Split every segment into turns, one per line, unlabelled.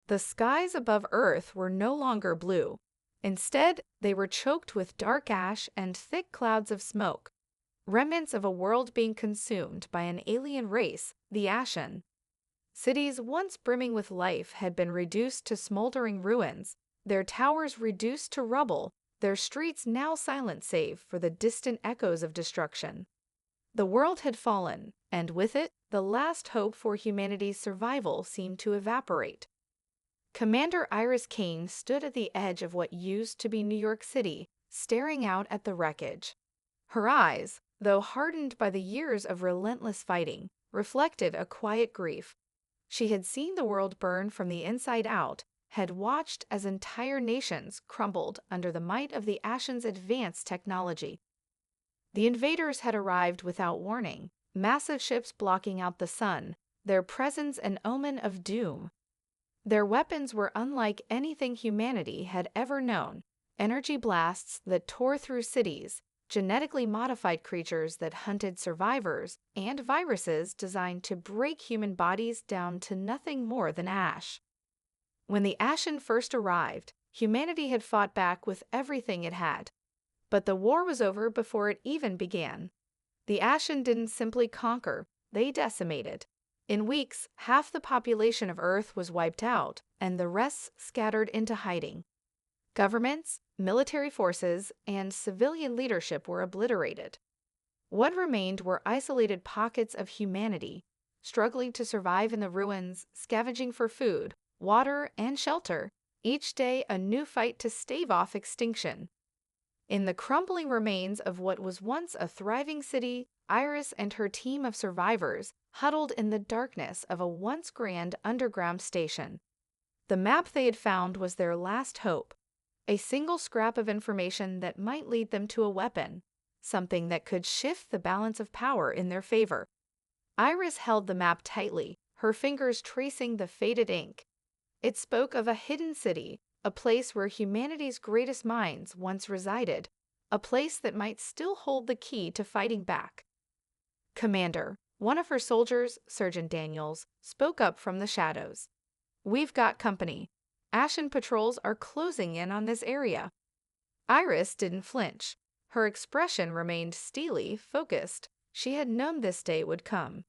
The skies above Earth were no longer blue. Instead, they were choked with dark ash and thick clouds of smoke, remnants of a world being consumed by an alien race, the Ashen. Cities once brimming with life had been reduced to smoldering ruins, their towers reduced to rubble, their streets now silent save for the distant echoes of destruction. The world had fallen, and with it, the last hope for humanity's survival seemed to evaporate. Commander Iris Kane stood at the edge of what used to be New York City, staring out at the wreckage. Her eyes, though hardened by the years of relentless fighting, reflected a quiet grief. She had seen the world burn from the inside out, had watched as entire nations crumbled under the might of the Ashen's advanced technology. The invaders had arrived without warning, massive ships blocking out the sun, their presence an omen of doom. Their weapons were unlike anything humanity had ever known, energy blasts that tore through cities, genetically modified creatures that hunted survivors, and viruses designed to break human bodies down to nothing more than ash. When the Ashen first arrived, humanity had fought back with everything it had. But the war was over before it even began. The Ashen didn't simply conquer, they decimated. In weeks, half the population of Earth was wiped out, and the rest scattered into hiding. Governments, military forces, and civilian leadership were obliterated. What remained were isolated pockets of humanity, struggling to survive in the ruins, scavenging for food, water, and shelter, each day a new fight to stave off extinction. In the crumbling remains of what was once a thriving city, Iris and her team of survivors huddled in the darkness of a once grand underground station. The map they had found was their last hope, a single scrap of information that might lead them to a weapon, something that could shift the balance of power in their favor. Iris held the map tightly, her fingers tracing the faded ink. It spoke of a hidden city, a place where humanity's greatest minds once resided, a place that might still hold the key to fighting back. Commander, one of her soldiers, Sergeant Daniels, spoke up from the shadows. "We've got company. Ashen patrols are closing in on this area." Iris didn't flinch. Her expression remained steely, focused. She had known this day would come.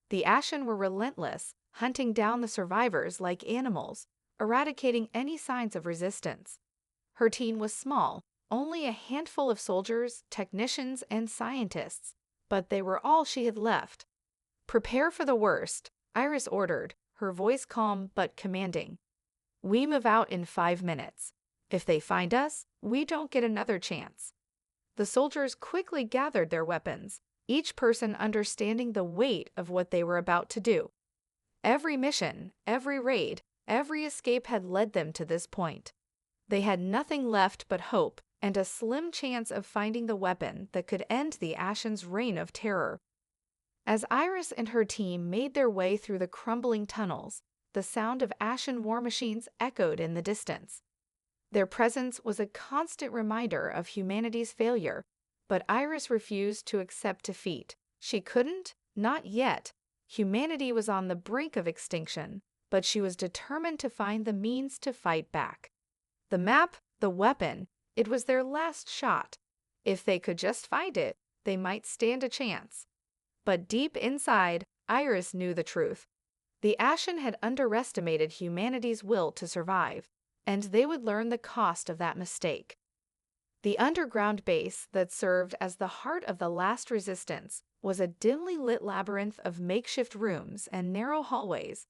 The Ashen were relentless, hunting down the survivors like animals, eradicating any signs of resistance. Her team was small, only a handful of soldiers, technicians, and scientists, but they were all she had left. "Prepare for the worst," Iris ordered, her voice calm but commanding. "We move out in 5 minutes. If they find us, we don't get another chance." The soldiers quickly gathered their weapons, each person understanding the weight of what they were about to do. Every mission, every raid, every escape had led them to this point. They had nothing left but hope and a slim chance of finding the weapon that could end the Ashen's reign of terror. As Iris and her team made their way through the crumbling tunnels, the sound of Ashen war machines echoed in the distance. Their presence was a constant reminder of humanity's failure, but Iris refused to accept defeat. She couldn't, not yet. Humanity was on the brink of extinction, but she was determined to find the means to fight back. The map, the weapon, it was their last shot. If they could just find it, they might stand a chance. But deep inside, Iris knew the truth. The Ashen had underestimated humanity's will to survive, and they would learn the cost of that mistake. The underground base that served as the heart of the last resistance was a dimly lit labyrinth of makeshift rooms and narrow hallways,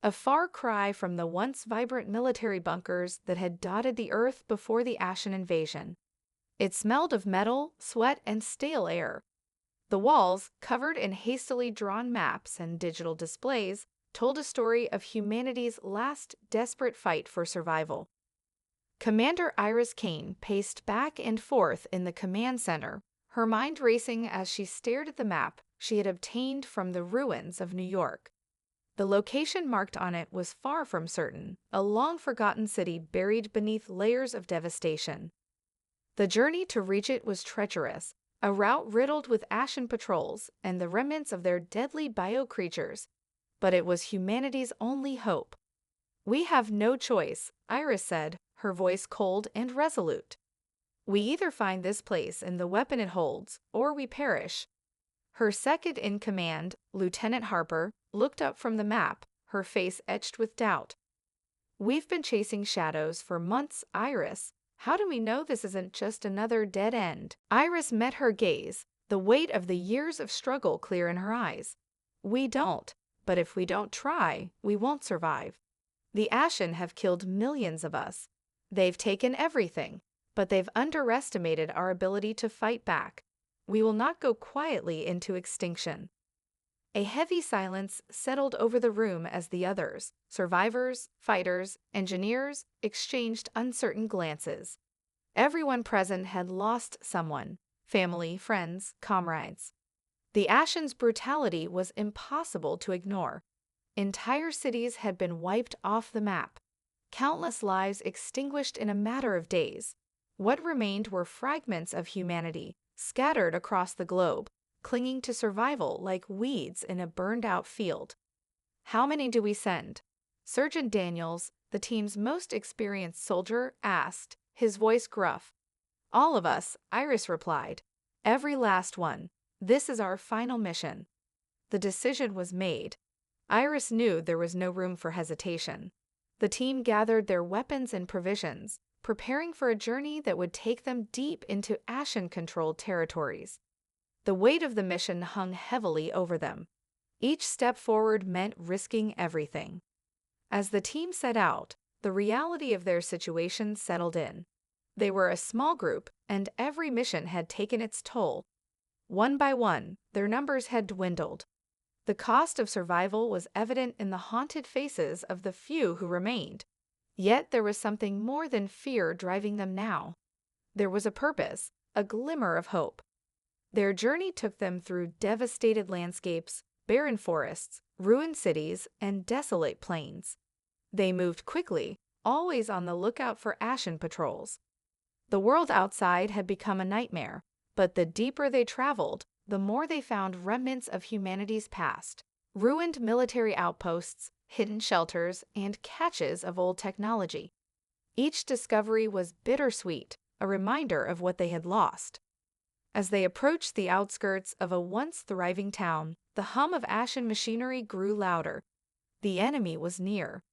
a far cry from the once vibrant military bunkers that had dotted the Earth before the Ashen invasion. It smelled of metal, sweat, and stale air. The walls, covered in hastily drawn maps and digital displays, told a story of humanity's last desperate fight for survival. Commander Iris Kane paced back and forth in the command center, her mind racing as she stared at the map she had obtained from the ruins of New York. The location marked on it was far from certain, a long-forgotten city buried beneath layers of devastation. The journey to reach it was treacherous, a route riddled with Ashen patrols and the remnants of their deadly bio-creatures, but it was humanity's only hope. "We have no choice," Iris said, her voice cold and resolute. "We either find this place and the weapon it holds, or we perish." Her second-in-command, Lieutenant Harper, looked up from the map, her face etched with doubt. "We've been chasing shadows for months, Iris. How do we know this isn't just another dead end?" Iris met her gaze, the weight of the years of struggle clear in her eyes. "We don't. But if we don't try, we won't survive. The Ashen have killed millions of us. They've taken everything, but they've underestimated our ability to fight back. We will not go quietly into extinction." A heavy silence settled over the room as the others, survivors, fighters, engineers, exchanged uncertain glances. Everyone present had lost someone: family, friends, comrades. The Ashen's brutality was impossible to ignore. Entire cities had been wiped off the map. Countless lives extinguished in a matter of days. What remained were fragments of humanity, scattered across the globe, clinging to survival like weeds in a burned-out field. "How many do we send?" Sergeant Daniels, the team's most experienced soldier, asked, his voice gruff. "All of us," Iris replied. "Every last one. This is our final mission." The decision was made. Iris knew there was no room for hesitation. The team gathered their weapons and provisions, preparing for a journey that would take them deep into Ashen-controlled territories. The weight of the mission hung heavily over them. Each step forward meant risking everything. As the team set out, the reality of their situation settled in. They were a small group, and every mission had taken its toll. One by one, their numbers had dwindled. The cost of survival was evident in the haunted faces of the few who remained. Yet there was something more than fear driving them now. There was a purpose, a glimmer of hope. Their journey took them through devastated landscapes, barren forests, ruined cities, and desolate plains. They moved quickly, always on the lookout for Ashen patrols. The world outside had become a nightmare, but the deeper they traveled, the more they found remnants of humanity's past: ruined military outposts, hidden shelters, and caches of old technology. Each discovery was bittersweet, a reminder of what they had lost. As they approached the outskirts of a once thriving town, the hum of Ashen machinery grew louder. The enemy was near.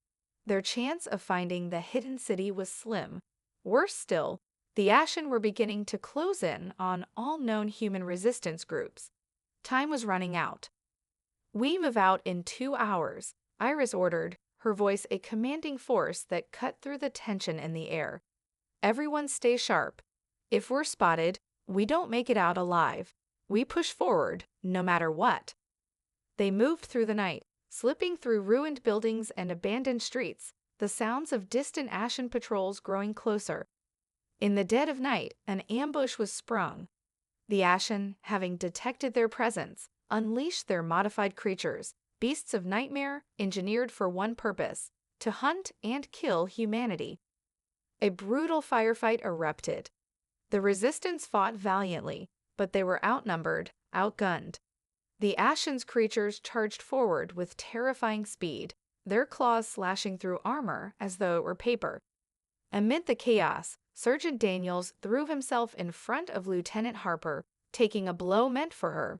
Their chance of finding the hidden city was slim. Worse still, the Ashen were beginning to close in on all known human resistance groups. Time was running out. "We move out in 2 hours," Iris ordered, her voice a commanding force that cut through the tension in the air. "Everyone stay sharp. If we're spotted, we don't make it out alive. We push forward, no matter what." They moved through the night, slipping through ruined buildings and abandoned streets, the sounds of distant Ashen patrols growing closer. In the dead of night, an ambush was sprung. The Ashen, having detected their presence, unleashed their modified creatures, beasts of nightmare, engineered for one purpose: to hunt and kill humanity. A brutal firefight erupted. The resistance fought valiantly, but they were outnumbered, outgunned. The Ashen's creatures charged forward with terrifying speed, their claws slashing through armor as though it were paper. Amid the chaos, Sergeant Daniels threw himself in front of Lieutenant Harper, taking a blow meant for her.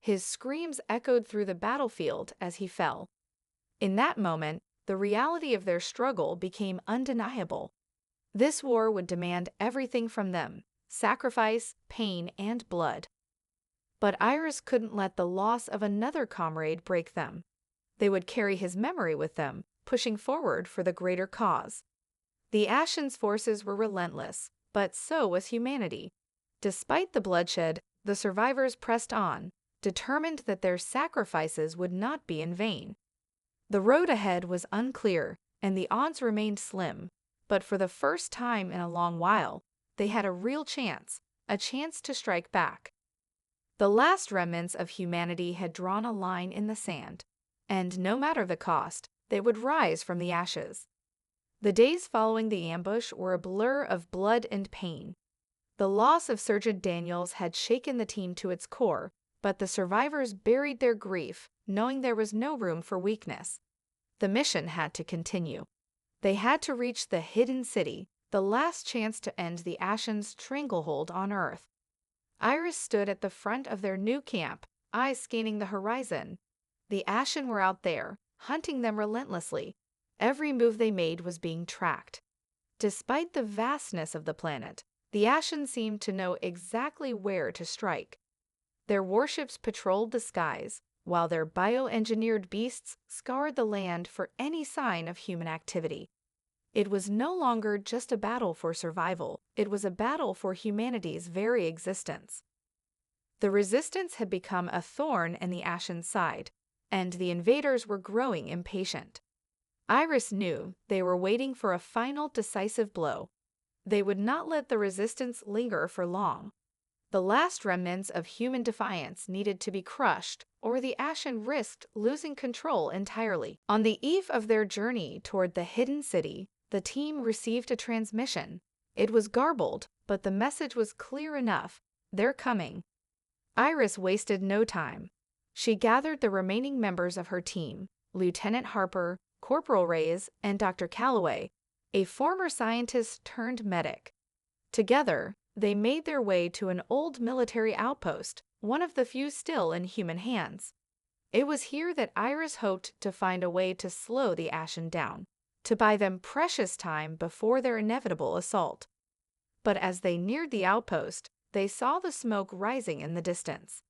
His screams echoed through the battlefield as he fell. In that moment, the reality of their struggle became undeniable. This war would demand everything from them: sacrifice, pain, and blood. But Iris couldn't let the loss of another comrade break them. They would carry his memory with them, pushing forward for the greater cause. The Ashen's forces were relentless, but so was humanity. Despite the bloodshed, the survivors pressed on, determined that their sacrifices would not be in vain. The road ahead was unclear, and the odds remained slim, but for the first time in a long while, they had a real chance, a chance to strike back. The last remnants of humanity had drawn a line in the sand, and no matter the cost, they would rise from the ashes. The days following the ambush were a blur of blood and pain. The loss of Sergeant Daniels had shaken the team to its core, but the survivors buried their grief, knowing there was no room for weakness. The mission had to continue. They had to reach the hidden city, the last chance to end the Ashen's stranglehold on Earth. Iris stood at the front of their new camp, eyes scanning the horizon. The Ashen were out there, hunting them relentlessly. Every move they made was being tracked. Despite the vastness of the planet, the Ashen seemed to know exactly where to strike. Their warships patrolled the skies, while their bioengineered beasts scoured the land for any sign of human activity. It was no longer just a battle for survival, it was a battle for humanity's very existence. The resistance had become a thorn in the Ashen side, and the invaders were growing impatient. Iris knew they were waiting for a final decisive blow. They would not let the resistance linger for long. The last remnants of human defiance needed to be crushed, or the Ashen risked losing control entirely. On the eve of their journey toward the hidden city, the team received a transmission. It was garbled, but the message was clear enough. They're coming. Iris wasted no time. She gathered the remaining members of her team, Lieutenant Harper, Corporal Reyes, and Dr. Calloway, a former scientist turned medic. Together, they made their way to an old military outpost, one of the few still in human hands. It was here that Iris hoped to find a way to slow the Ashen down, to buy them precious time before their inevitable assault. But as they neared the outpost, they saw the smoke rising in the distance.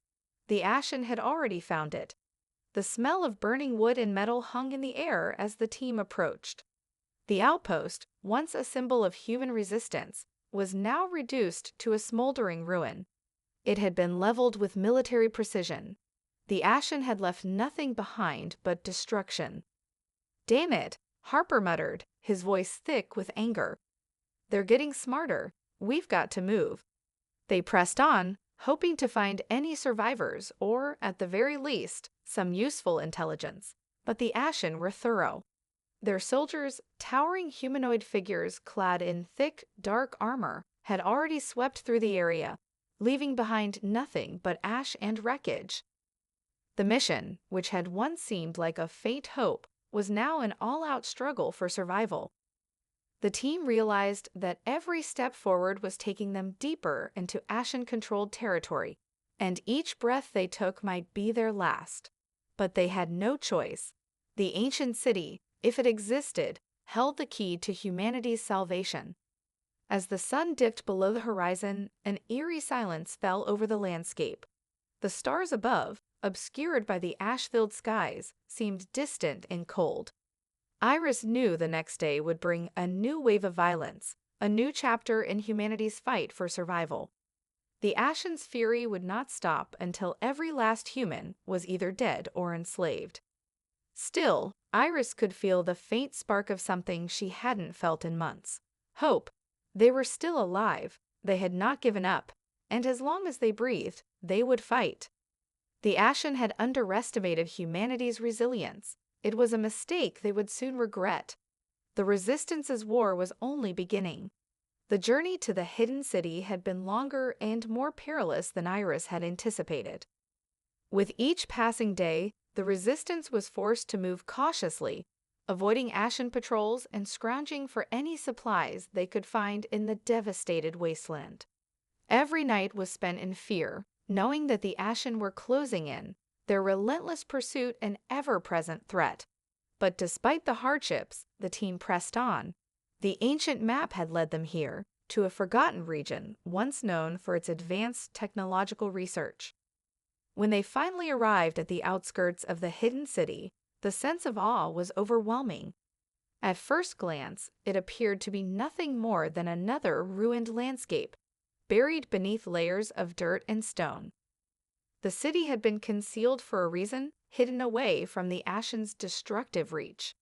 The Ashen had already found it. The smell of burning wood and metal hung in the air as the team approached. The outpost, once a symbol of human resistance, was now reduced to a smoldering ruin. It had been leveled with military precision. The Ashen had left nothing behind but destruction. "Damn it," Harper muttered, his voice thick with anger. "They're getting smarter. We've got to move." They pressed on, hoping to find any survivors or, at the very least, some useful intelligence. But the Ashen were thorough. Their soldiers, towering humanoid figures clad in thick, dark armor, had already swept through the area, leaving behind nothing but ash and wreckage. The mission, which had once seemed like a faint hope, was now an all-out struggle for survival. The team realized that every step forward was taking them deeper into Ashen-controlled territory, and each breath they took might be their last. But they had no choice. The ancient city, if it existed, held the key to humanity's salvation. As the sun dipped below the horizon, an eerie silence fell over the landscape. The stars above, obscured by the ash-filled skies, seemed distant and cold. Iris knew the next day would bring a new wave of violence, a new chapter in humanity's fight for survival. The Ashen's fury would not stop until every last human was either dead or enslaved. Still, Iris could feel the faint spark of something she hadn't felt in months. Hope. They were still alive, they had not given up, and as long as they breathed, they would fight. The Ashen had underestimated humanity's resilience. It was a mistake they would soon regret. The Resistance's war was only beginning. The journey to the hidden city had been longer and more perilous than Iris had anticipated. With each passing day, the Resistance was forced to move cautiously, avoiding Ashen patrols and scrounging for any supplies they could find in the devastated wasteland. Every night was spent in fear, knowing that the Ashen were closing in, their relentless pursuit an ever-present threat. But despite the hardships, the team pressed on. The ancient map had led them here, to a forgotten region once known for its advanced technological research. When they finally arrived at the outskirts of the hidden city, the sense of awe was overwhelming. At first glance, it appeared to be nothing more than another ruined landscape, buried beneath layers of dirt and stone. The city had been concealed for a reason, hidden away from the Ashen's destructive reach.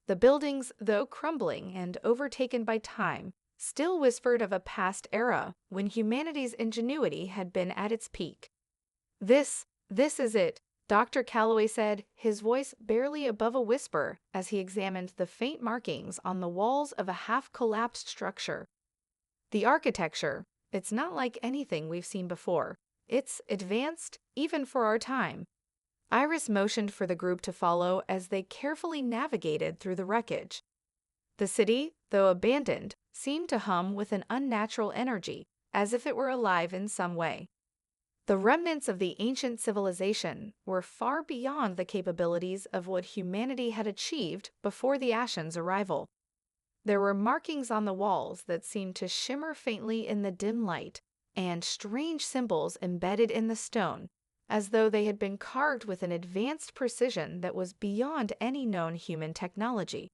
The buildings, though crumbling and overtaken by time, still whispered of a past era when humanity's ingenuity had been at its peak. This is it," Dr. Calloway said, his voice barely above a whisper as he examined the faint markings on the walls of a half-collapsed structure. "The architecture, it's not like anything we've seen before. It's advanced, even for our time." Iris motioned for the group to follow as they carefully navigated through the wreckage. The city, though abandoned, seemed to hum with an unnatural energy, as if it were alive in some way. The remnants of the ancient civilization were far beyond the capabilities of what humanity had achieved before the Ashen's arrival. There were markings on the walls that seemed to shimmer faintly in the dim light, and strange symbols embedded in the stone, as though they had been carved with an advanced precision that was beyond any known human technology.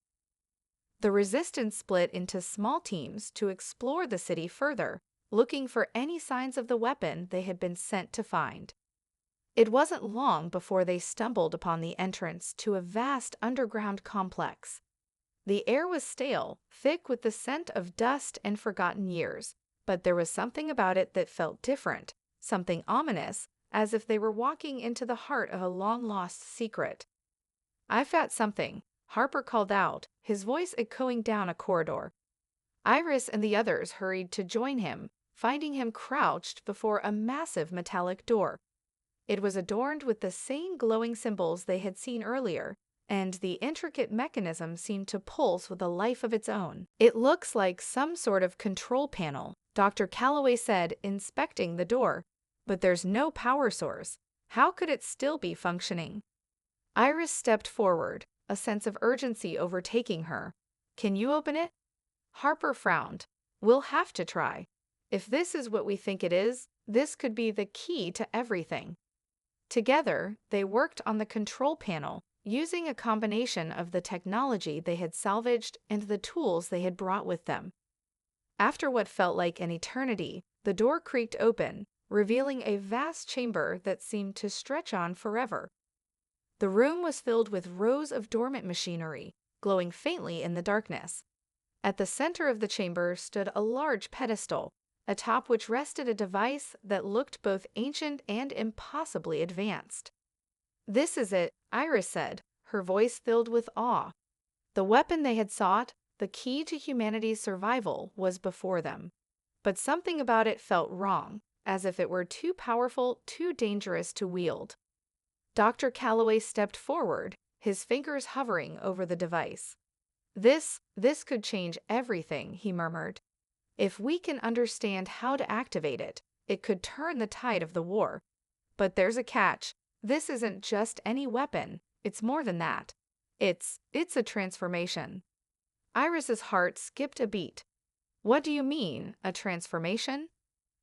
The resistance split into small teams to explore the city further, looking for any signs of the weapon they had been sent to find. It wasn't long before they stumbled upon the entrance to a vast underground complex. The air was stale, thick with the scent of dust and forgotten years, but there was something about it that felt different, something ominous, as if they were walking into the heart of a long-lost secret. "I've got something," Harper called out, his voice echoing down a corridor. Iris and the others hurried to join him, finding him crouched before a massive metallic door. It was adorned with the same glowing symbols they had seen earlier, and the intricate mechanism seemed to pulse with a life of its own. "It looks like some sort of control panel," Dr. Calloway said, inspecting the door. "But there's no power source. How could it still be functioning?" Iris stepped forward, a sense of urgency overtaking her. "Can you open it?" Harper frowned. "We'll have to try. If this is what we think it is, this could be the key to everything." Together, they worked on the control panel, using a combination of the technology they had salvaged and the tools they had brought with them. After what felt like an eternity, the door creaked open, revealing a vast chamber that seemed to stretch on forever. The room was filled with rows of dormant machinery, glowing faintly in the darkness. At the center of the chamber stood a large pedestal, atop which rested a device that looked both ancient and impossibly advanced. "This is it," Iris said, her voice filled with awe. The weapon they had sought, the key to humanity's survival, was before them. But something about it felt wrong, as if it were too powerful, too dangerous to wield. Dr. Calloway stepped forward, his fingers hovering over the device. This could change everything," he murmured. "If we can understand how to activate it, it could turn the tide of the war. But there's a catch. This isn't just any weapon. It's more than that. It's a transformation." Iris's heart skipped a beat. "What do you mean, a transformation?"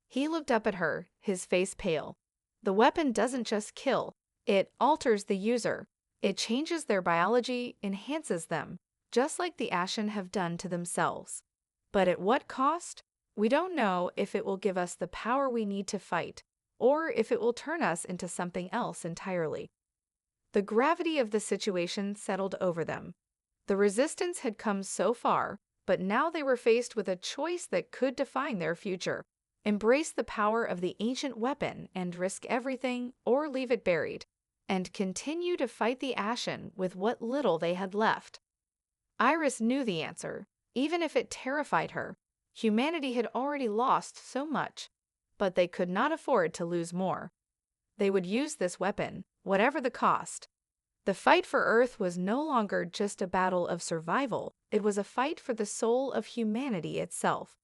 He looked up at her, his face pale. "The weapon doesn't just kill. It alters the user. It changes their biology, enhances them, just like the Ashen have done to themselves. But at what cost? We don't know if it will give us the power we need to fight, or if it will turn us into something else entirely." The gravity of the situation settled over them. The resistance had come so far, but now they were faced with a choice that could define their future: embrace the power of the ancient weapon and risk everything, or leave it buried, and continue to fight the Ashen with what little they had left. Iris knew the answer, even if it terrified her. Humanity had already lost so much, but they could not afford to lose more. They would use this weapon, whatever the cost. The fight for Earth was no longer just a battle of survival, it was a fight for the soul of humanity itself.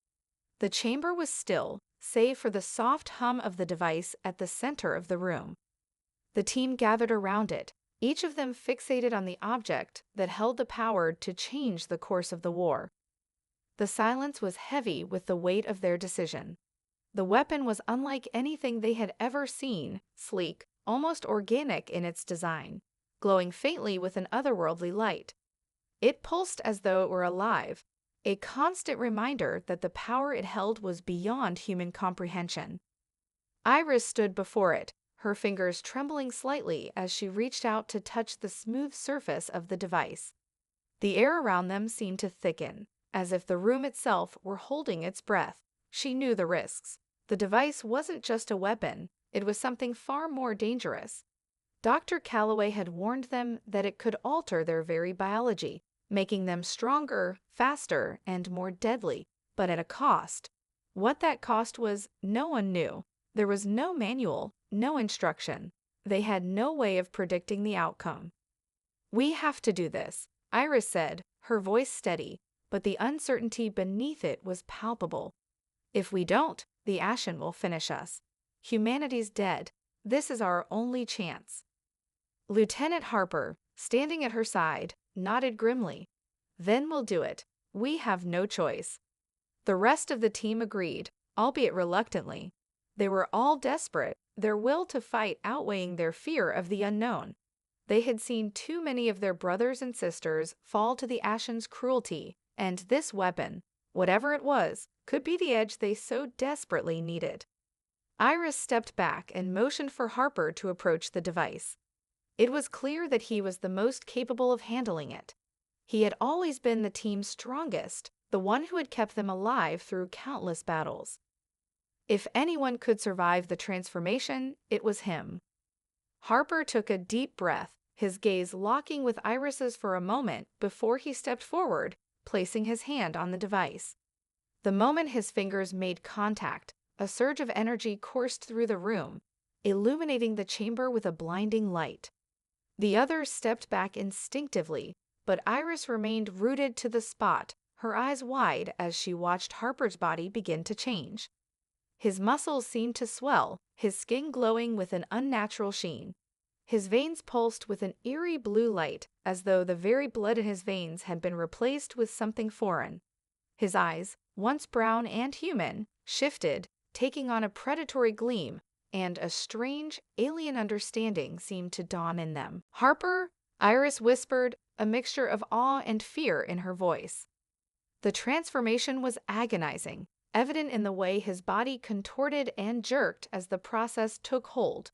The chamber was still, save for the soft hum of the device at the center of the room. The team gathered around it, each of them fixated on the object that held the power to change the course of the war. The silence was heavy with the weight of their decision. The weapon was unlike anything they had ever seen, sleek, almost organic in its design, glowing faintly with an otherworldly light. It pulsed as though it were alive, a constant reminder that the power it held was beyond human comprehension. Iris stood before it, her fingers trembling slightly as she reached out to touch the smooth surface of the device. The air around them seemed to thicken, as if the room itself were holding its breath. She knew the risks. The device wasn't just a weapon, it was something far more dangerous. Dr. Calloway had warned them that it could alter their very biology, making them stronger, faster, and more deadly, but at a cost. What that cost was, no one knew. There was no manual, no instruction. They had no way of predicting the outcome. "We have to do this," Iris said, her voice steady, but the uncertainty beneath it was palpable. If we don't, the Ashen will finish us. Humanity's dead. This is our only chance. Lieutenant Harper, standing at her side, nodded grimly. Then we'll do it. We have no choice. The rest of the team agreed, albeit reluctantly. They were all desperate, their will to fight outweighing their fear of the unknown. They had seen too many of their brothers and sisters fall to the Ashen's cruelty, and this weapon, whatever it was, could be the edge they so desperately needed. Iris stepped back and motioned for Harper to approach the device. It was clear that he was the most capable of handling it. He had always been the team's strongest, the one who had kept them alive through countless battles. If anyone could survive the transformation, it was him. Harper took a deep breath, his gaze locking with Iris's for a moment before he stepped forward, placing his hand on the device. The moment his fingers made contact, a surge of energy coursed through the room, illuminating the chamber with a blinding light. The others stepped back instinctively, but Iris remained rooted to the spot, her eyes wide as she watched Harper's body begin to change. His muscles seemed to swell, his skin glowing with an unnatural sheen. His veins pulsed with an eerie blue light, as though the very blood in his veins had been replaced with something foreign. His eyes, once brown and human, shifted, taking on a predatory gleam, and a strange, alien understanding seemed to dawn in them. "Harper?" Iris whispered, a mixture of awe and fear in her voice. The transformation was agonizing, evident in the way his body contorted and jerked as the process took hold.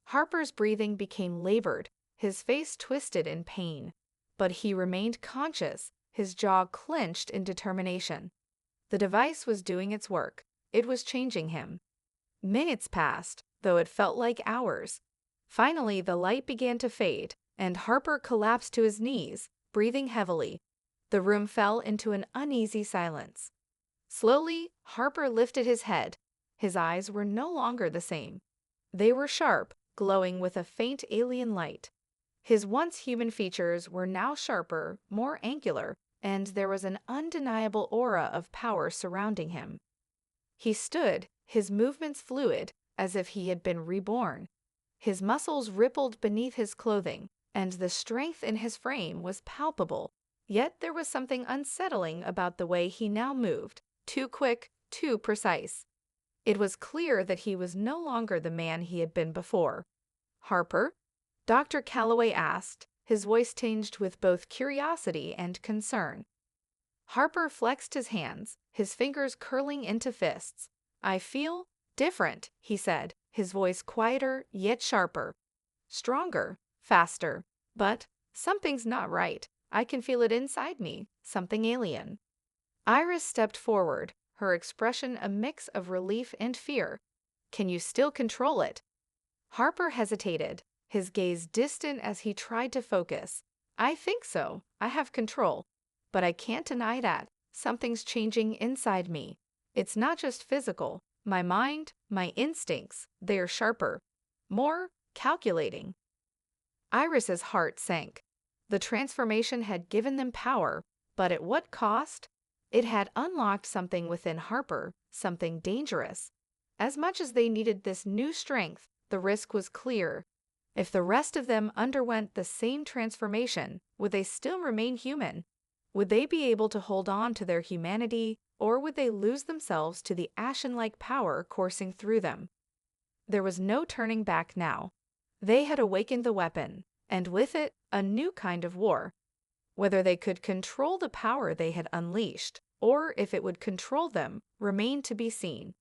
Harper's breathing became labored, his face twisted in pain, but he remained conscious, his jaw clenched in determination. The device was doing its work. It was changing him. Minutes passed, though it felt like hours. Finally, the light began to fade, and Harper collapsed to his knees, breathing heavily. The room fell into an uneasy silence. Slowly, Harper lifted his head. His eyes were no longer the same. They were sharp, glowing with a faint alien light. His once human features were now sharper, more angular, and there was an undeniable aura of power surrounding him. He stood, his movements fluid, as if he had been reborn. His muscles rippled beneath his clothing, and the strength in his frame was palpable. Yet there was something unsettling about the way he now moved, too quick, too precise. It was clear that he was no longer the man he had been before. "Harper?" Dr. Calloway asked, his voice tinged with both curiosity and concern. Harper flexed his hands, his fingers curling into fists. "I feel different," he said, his voice quieter yet sharper. "Stronger, faster. But something's not right. I can feel it inside me, something alien." Iris stepped forward, her expression a mix of relief and fear. "Can you still control it?" Harper hesitated, his gaze distant as he tried to focus. "I think so. I have control. But I can't deny that. Something's changing inside me. It's not just physical. My mind, my instincts, they're sharper. More calculating." Iris's heart sank. The transformation had given them power, but at what cost? It had unlocked something within Harper, something dangerous. As much as they needed this new strength, the risk was clear. If the rest of them underwent the same transformation, would they still remain human? Would they be able to hold on to their humanity, or would they lose themselves to the ashen-like power coursing through them? There was no turning back now. They had awakened the weapon, and with it, a new kind of war. Whether they could control the power they had unleashed, or if it would control them, remained to be seen.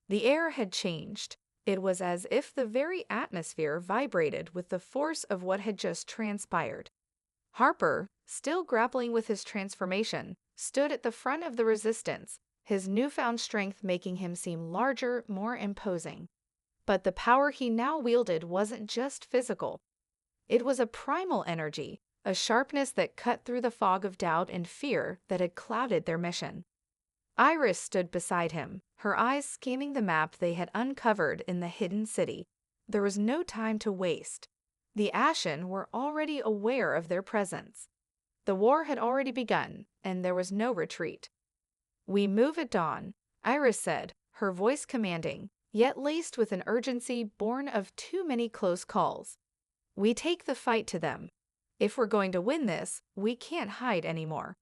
The air had changed. It was as if the very atmosphere vibrated with the force of what had just transpired. Harper, still grappling with his transformation, stood at the front of the resistance, his newfound strength making him seem larger, more imposing. But the power he now wielded wasn't just physical. It was a primal energy, a sharpness that cut through the fog of doubt and fear that had clouded their mission. Iris stood beside him, her eyes scanning the map they had uncovered in the hidden city. There was no time to waste. The Ashen were already aware of their presence. The war had already begun, and there was no retreat. "We move at dawn," Iris said, her voice commanding, yet laced with an urgency born of too many close calls. "We take the fight to them. If we're going to win this, we can't hide anymore."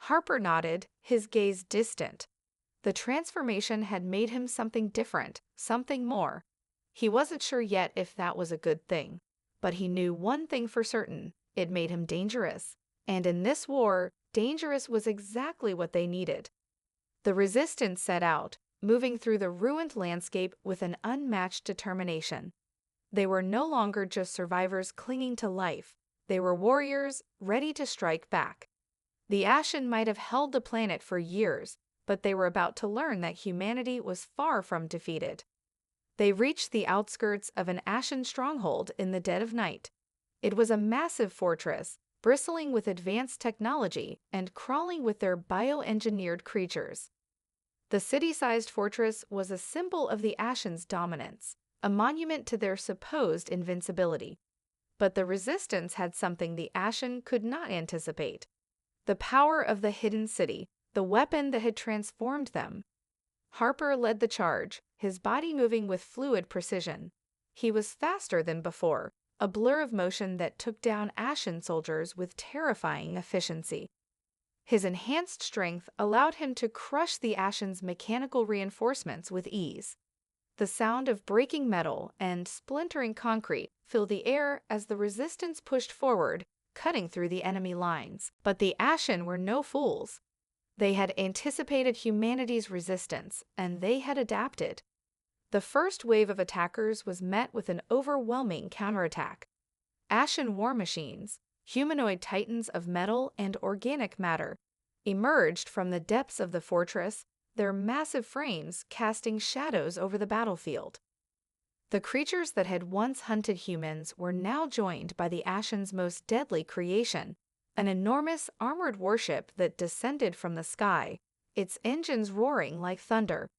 Harper nodded, his gaze distant. The transformation had made him something different, something more. He wasn't sure yet if that was a good thing, but he knew one thing for certain: it made him dangerous. And in this war, dangerous was exactly what they needed. The resistance set out, moving through the ruined landscape with an unmatched determination. They were no longer just survivors clinging to life. They were warriors, ready to strike back. The Ashen might have held the planet for years, but they were about to learn that humanity was far from defeated. They reached the outskirts of an Ashen stronghold in the dead of night. It was a massive fortress, bristling with advanced technology and crawling with their bioengineered creatures. The city-sized fortress was a symbol of the Ashen's dominance, a monument to their supposed invincibility. But the resistance had something the Ashen could not anticipate: the power of the hidden city, the weapon that had transformed them. Harper led the charge, his body moving with fluid precision. He was faster than before, a blur of motion that took down Ashen soldiers with terrifying efficiency. His enhanced strength allowed him to crush the Ashen's mechanical reinforcements with ease. The sound of breaking metal and splintering concrete filled the air as the resistance pushed forward, cutting through the enemy lines. But the Ashen were no fools. They had anticipated humanity's resistance, and they had adapted. The first wave of attackers was met with an overwhelming counterattack. Ashen war machines, humanoid titans of metal and organic matter, emerged from the depths of the fortress, their massive frames casting shadows over the battlefield. The creatures that had once hunted humans were now joined by the Ashen's most deadly creation, an enormous armored warship that descended from the sky, its engines roaring like thunder.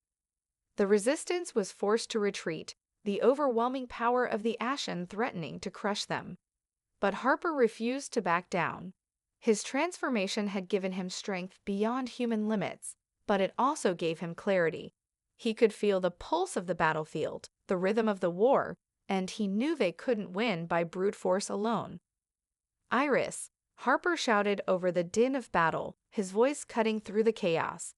The resistance was forced to retreat, the overwhelming power of the Ashen threatening to crush them. But Harper refused to back down. His transformation had given him strength beyond human limits, but it also gave him clarity. He could feel the pulse of the battlefield, the rhythm of the war, and he knew they couldn't win by brute force alone. "Iris," Harper shouted over the din of battle, his voice cutting through the chaos.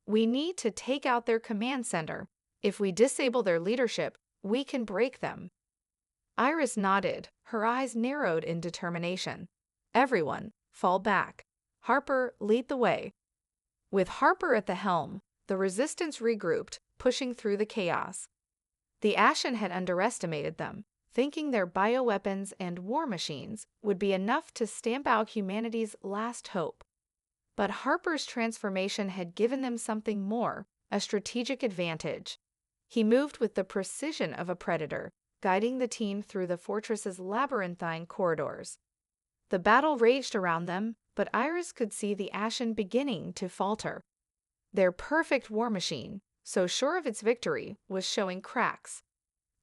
"We need to take out their command center. If we disable their leadership, we can break them." Iris nodded, her eyes narrowed in determination. "Everyone, fall back. Harper, lead the way." With Harper at the helm, the resistance regrouped, pushing through the chaos. The Ashen had underestimated them, thinking their bioweapons and war machines would be enough to stamp out humanity's last hope. But Harper's transformation had given them something more, a strategic advantage. He moved with the precision of a predator, guiding the team through the fortress's labyrinthine corridors. The battle raged around them, but Iris could see the Ashen beginning to falter. Their perfect war machine, so sure of its victory, was showing cracks.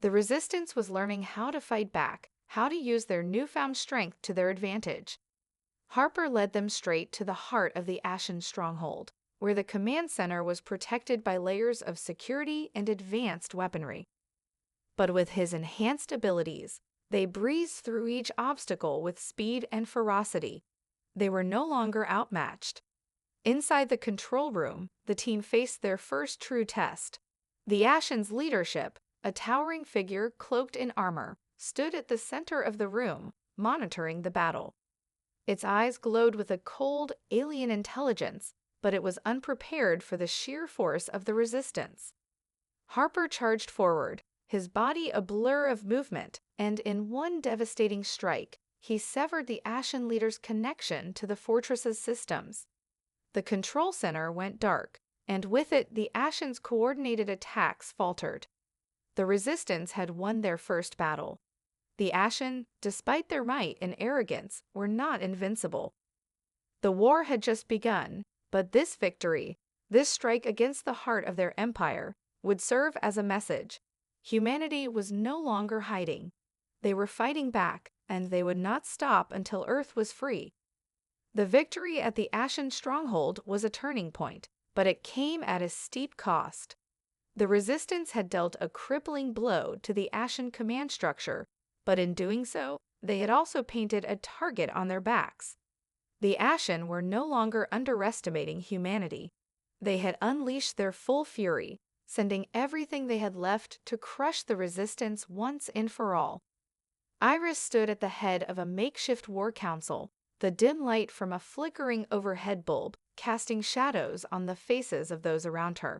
The resistance was learning how to fight back, how to use their newfound strength to their advantage. Harper led them straight to the heart of the Ashen stronghold, where the command center was protected by layers of security and advanced weaponry. But with his enhanced abilities, they breezed through each obstacle with speed and ferocity. They were no longer outmatched. Inside the control room, the team faced their first true test. The Ashen's leadership, a towering figure cloaked in armor, stood at the center of the room, monitoring the battle. Its eyes glowed with a cold, alien intelligence, but it was unprepared for the sheer force of the resistance. Harper charged forward, his body a blur of movement, and in one devastating strike, he severed the Ashen leader's connection to the fortress's systems. The control center went dark, and with it the Ashen's coordinated attacks faltered. The resistance had won their first battle. The Ashen, despite their might and arrogance, were not invincible. The war had just begun, but this victory, this strike against the heart of their empire, would serve as a message. Humanity was no longer hiding. They were fighting back, and they would not stop until Earth was free. The victory at the Ashen stronghold was a turning point, but it came at a steep cost. The Resistance had dealt a crippling blow to the Ashen command structure, but in doing so, they had also painted a target on their backs. The Ashen were no longer underestimating humanity. They had unleashed their full fury, sending everything they had left to crush the Resistance once and for all. Iris stood at the head of a makeshift war council, the dim light from a flickering overhead bulb casting shadows on the faces of those around her.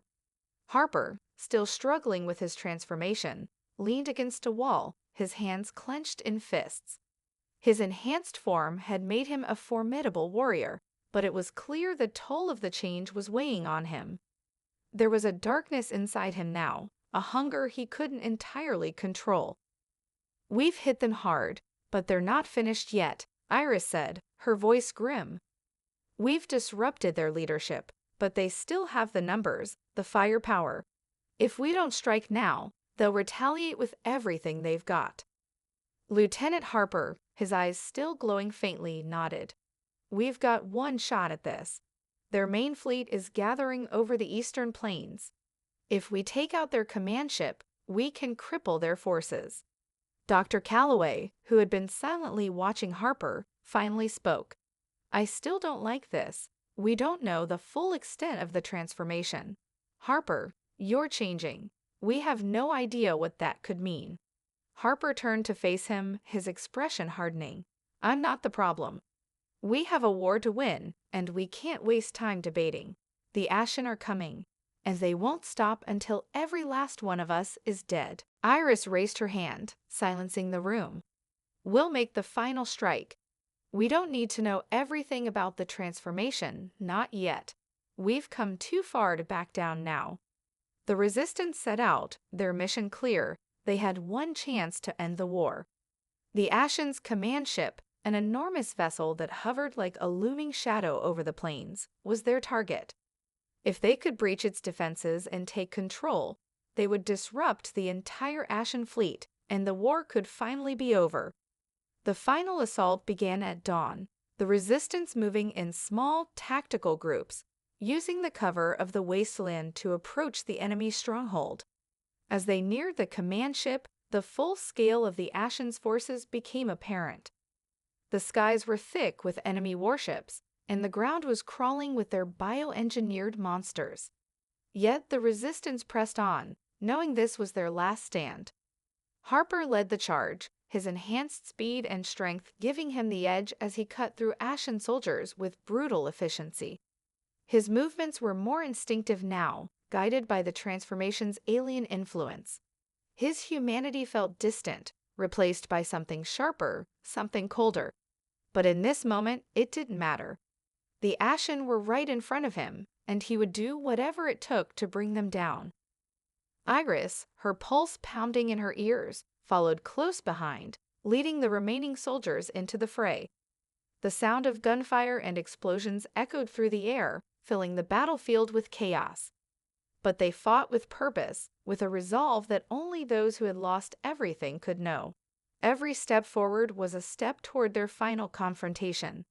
Harper, still struggling with his transformation, leaned against a wall, his hands clenched in fists. His enhanced form had made him a formidable warrior, but it was clear the toll of the change was weighing on him. There was a darkness inside him now, a hunger he couldn't entirely control. "We've hit them hard, but they're not finished yet," Iris said, her voice grim. "We've disrupted their leadership, but they still have the numbers, the firepower. If we don't strike now, they'll retaliate with everything they've got." Lieutenant Harper, his eyes still glowing faintly, nodded. "We've got one shot at this. Their main fleet is gathering over the eastern plains. If we take out their command ship, we can cripple their forces." Dr. Calloway, who had been silently watching Harper, finally spoke. "I still don't like this. We don't know the full extent of the transformation. Harper, you're changing. We have no idea what that could mean." Harper turned to face him, his expression hardening. "I'm not the problem. We have a war to win, and we can't waste time debating. The Ashen are coming, and they won't stop until every last one of us is dead." Iris raised her hand, silencing the room. "We'll make the final strike. We don't need to know everything about the transformation, not yet. We've come too far to back down now." The Resistance set out, their mission clear. They had one chance to end the war. The Ashen's command ship, an enormous vessel that hovered like a looming shadow over the plains, was their target. If they could breach its defenses and take control, they would disrupt the entire Ashen fleet, and the war could finally be over. The final assault began at dawn, the Resistance moving in small, tactical groups, using the cover of the wasteland to approach the enemy's stronghold. As they neared the command ship, the full scale of the Ashen's forces became apparent. The skies were thick with enemy warships, and the ground was crawling with their bioengineered monsters. Yet the Resistance pressed on, knowing this was their last stand. Harper led the charge, his enhanced speed and strength giving him the edge as he cut through Ashen soldiers with brutal efficiency. His movements were more instinctive now, guided by the transformation's alien influence. His humanity felt distant, replaced by something sharper, something colder. But in this moment, it didn't matter. The Ashen were right in front of him, and he would do whatever it took to bring them down. Iris, her pulse pounding in her ears, followed close behind, leading the remaining soldiers into the fray. The sound of gunfire and explosions echoed through the air, filling the battlefield with chaos. But they fought with purpose, with a resolve that only those who had lost everything could know. Every step forward was a step toward their final confrontation.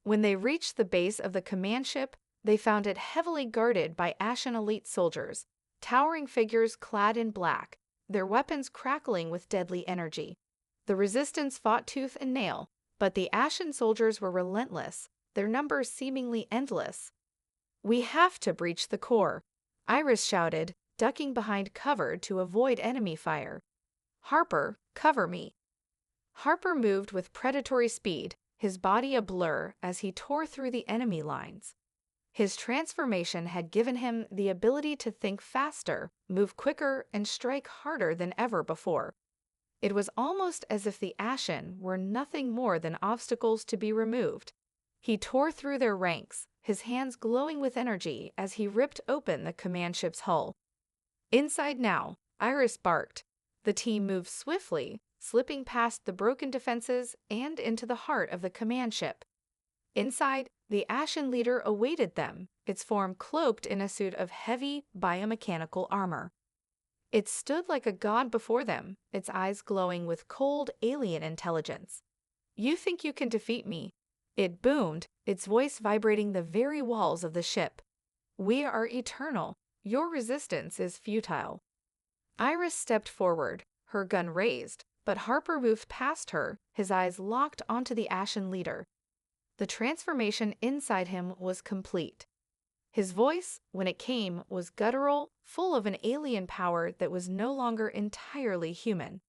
When they reached the base of the command ship, they found it heavily guarded by Ashen elite soldiers, towering figures clad in black, their weapons crackling with deadly energy. The Resistance fought tooth and nail, but the Ashen soldiers were relentless, their numbers seemingly endless. "We have to breach the core," Iris shouted, ducking behind cover to avoid enemy fire. "Harper, cover me." Harper moved with predatory speed, his body a blur as he tore through the enemy lines. His transformation had given him the ability to think faster, move quicker, and strike harder than ever before. It was almost as if the Ashen were nothing more than obstacles to be removed. He tore through their ranks, his hands glowing with energy as he ripped open the command ship's hull. Inside now, Iris barked. The team moved swiftly, slipping past the broken defenses and into the heart of the command ship. Inside, the Ashen leader awaited them, its form cloaked in a suit of heavy biomechanical armor. It stood like a god before them, its eyes glowing with cold alien intelligence. "You think you can defeat me?" It boomed, its voice vibrating the very walls of the ship. "We are eternal. Your resistance is futile." Iris stepped forward, her gun raised, but Harper moved past her, his eyes locked onto the Ashen leader. The transformation inside him was complete. His voice, when it came, was guttural, full of an alien power that was no longer entirely human.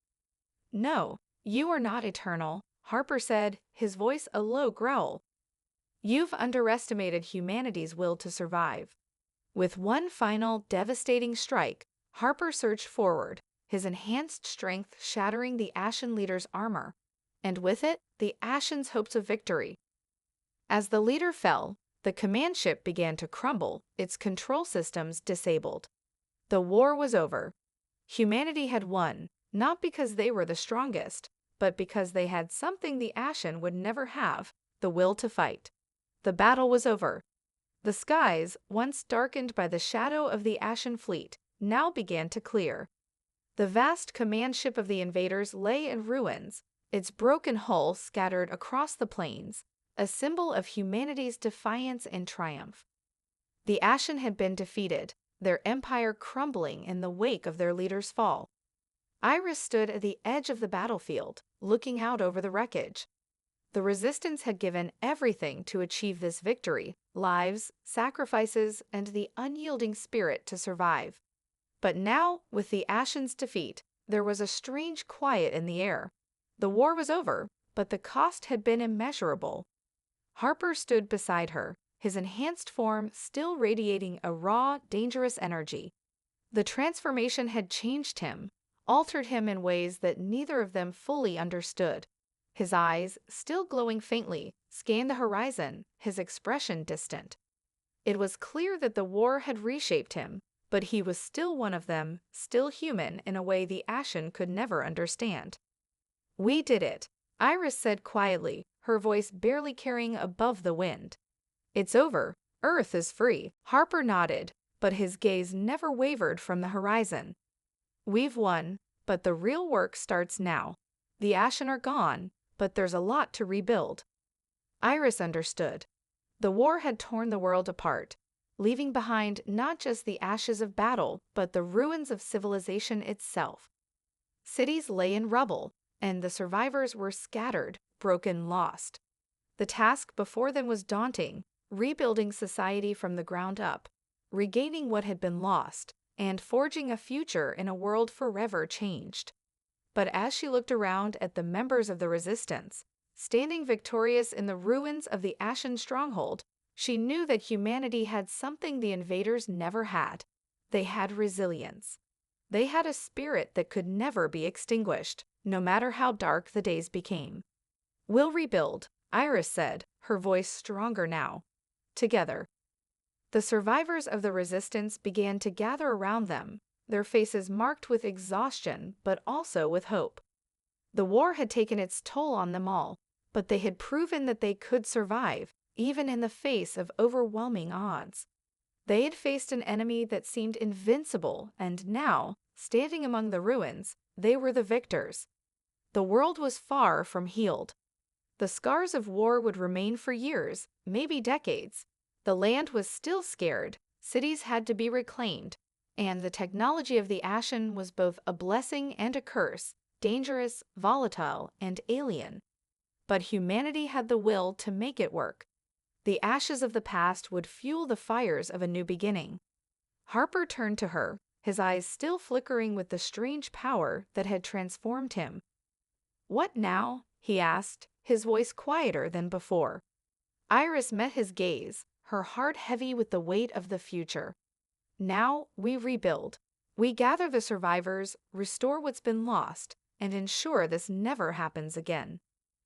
"No, you are not eternal," Harper said, his voice a low growl. "You've underestimated humanity's will to survive." With one final, devastating strike, Harper surged forward, his enhanced strength shattering the Ashen leader's armor, and with it, the Ashen's hopes of victory. As the leader fell, the command ship began to crumble, its control systems disabled. The war was over. Humanity had won, not because they were the strongest, but because they had something the Ashen would never have, the will to fight. The battle was over. The skies, once darkened by the shadow of the Ashen fleet, now began to clear. The vast command ship of the invaders lay in ruins, its broken hull scattered across the plains, a symbol of humanity's defiance and triumph. The Ashen had been defeated, their empire crumbling in the wake of their leader's fall. Iris stood at the edge of the battlefield, looking out over the wreckage. The Resistance had given everything to achieve this victory: lives, sacrifices, and the unyielding spirit to survive. But now, with the Ashen's defeat, there was a strange quiet in the air. The war was over, but the cost had been immeasurable. Harper stood beside her, his enhanced form still radiating a raw, dangerous energy. The transformation had changed him, altered him in ways that neither of them fully understood. His eyes, still glowing faintly, scanned the horizon, his expression distant. It was clear that the war had reshaped him, but he was still one of them, still human in a way the Ashen could never understand. "We did it," Iris said quietly, her voice barely carrying above the wind. "It's over. Earth is free." Harper nodded, but his gaze never wavered from the horizon. "We've won, but the real work starts now. The Ashen are gone, but there's a lot to rebuild." Iris understood. The war had torn the world apart, leaving behind not just the ashes of battle, but the ruins of civilization itself. Cities lay in rubble, and the survivors were scattered, broken, lost. The task before them was daunting: rebuilding society from the ground up, regaining what had been lost, and forging a future in a world forever changed. But as she looked around at the members of the Resistance, standing victorious in the ruins of the Ashen stronghold, she knew that humanity had something the invaders never had. They had resilience. They had a spirit that could never be extinguished, no matter how dark the days became. "We'll rebuild," Iris said, her voice stronger now. "Together." The survivors of the Resistance began to gather around them, their faces marked with exhaustion but also with hope. The war had taken its toll on them all, but they had proven that they could survive, even in the face of overwhelming odds. They had faced an enemy that seemed invincible, and now, standing among the ruins, they were the victors. The world was far from healed. The scars of war would remain for years, maybe decades. The land was still scared, cities had to be reclaimed, and the technology of the Ashen was both a blessing and a curse, dangerous, volatile, and alien. But humanity had the will to make it work. The ashes of the past would fuel the fires of a new beginning. Harper turned to her, his eyes still flickering with the strange power that had transformed him. "What now?" he asked, his voice quieter than before. Iris met his gaze, her heart heavy with the weight of the future. "Now we rebuild. We gather the survivors, restore what's been lost, and ensure this never happens again.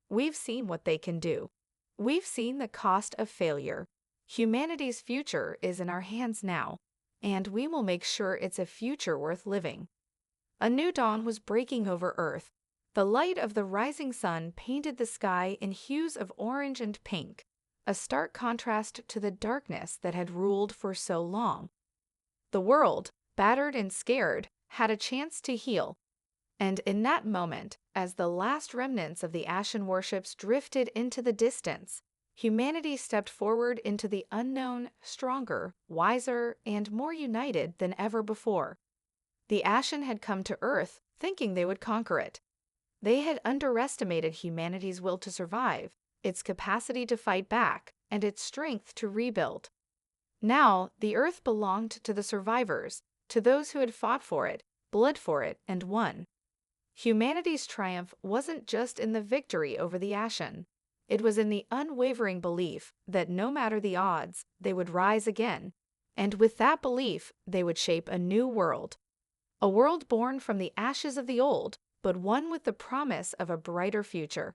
We've seen what they can do. We've seen the cost of failure. Humanity's future is in our hands now, and we will make sure it's a future worth living." A new dawn was breaking over Earth. The light of the rising sun painted the sky in hues of orange and pink, a stark contrast to the darkness that had ruled for so long. The world, battered and scared, had a chance to heal. And in that moment, as the last remnants of the Ashen warships drifted into the distance, Humanity stepped forward into the unknown, stronger, wiser, and more united than ever before. The Ashen had come to Earth thinking they would conquer it. They had underestimated humanity's will to survive, its capacity to fight back, and its strength to rebuild. Now, the Earth belonged to the survivors, to those who had fought for it, bled for it, and won. Humanity's triumph wasn't just in the victory over the Ashen. It was in the unwavering belief that no matter the odds, they would rise again, and with that belief, they would shape a new world. A world born from the ashes of the old, but one with the promise of a brighter future.